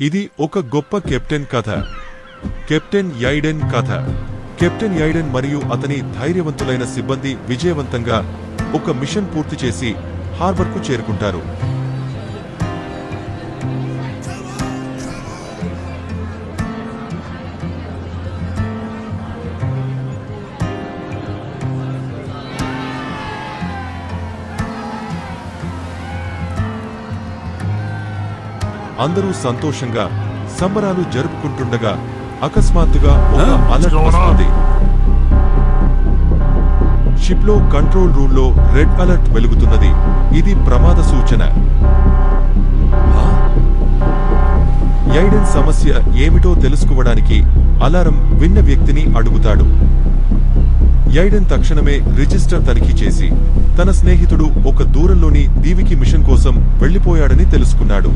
ఇది ఒక గొప్ప కెప్టెన్ కథ. కెప్టెన్ యైడెన్ కథ. కెప్టెన్ యైడెన్ మరియు అతని ధైర్యవంతులైన సిబ్బంది విజయవంతంగా ఒక మిషన్ పూర్తి చేసి హార్బర్కు చేరుకుంటారు. అందరూ సంతోషంగా సంబరాలు జరుపుకుంటుండగా అకస్మాత్తుగా ఒక అలర్ట్ వస్తుంది. షిప్లో కంట్రోల్ రూమ్లో రెడ్ అలర్ట్ వెలుగుతున్నది. ఇది ప్రమాద సూచన. యైడెన్ సమస్య ఏమిటో తెలుసుకోవడానికి అలారం విన్న వ్యక్తిని అడుగుతాడు. యైడెన్ తక్షణమే రిజిస్టర్ తనిఖీ చేసి తన స్నేహితుడు ఒక దూరంలోని దీవికి మిషన్ కోసం వెళ్లిపోయాడని తెలుసుకున్నాడు.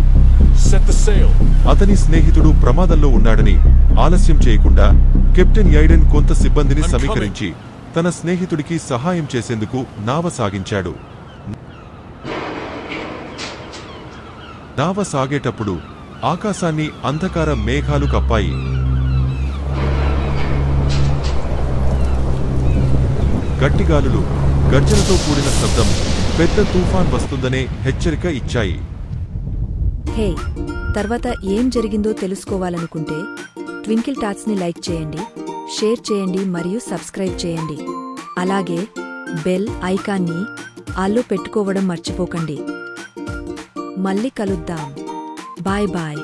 అతని స్నేహితుడు ప్రమాదంలో ఉన్నాడని ఆలస్యం చేయకుండా కెప్టెన్ యైడెన్ కొంత సిబ్బందిని సమీకరించి తన స్నేహితుడికి సహాయం చేసేందుకు నావ సాగించాడు. నావ సాగేటప్పుడు ఆకాశాన్ని అంధకార మేఘాలు కప్పాయి. గట్టిగాలులు, గర్జనతో కూడిన శబ్దం పెద్ద తుఫాన్ వస్తుందనే హెచ్చరిక ఇచ్చాయి. హే, తర్వాత ఏం జరిగిందో తెలుసుకోవాలనుకుంటే ట్వింకిల్ టాట్స్ ని లైక్ చేయండి, షేర్ చేయండి మరియు సబ్స్క్రైబ్ చేయండి. అలాగే బెల్ ఐకాన్ని ఆల్లో పెట్టుకోవడం మర్చిపోకండి. మళ్ళీ కలుద్దాం. Bye bye.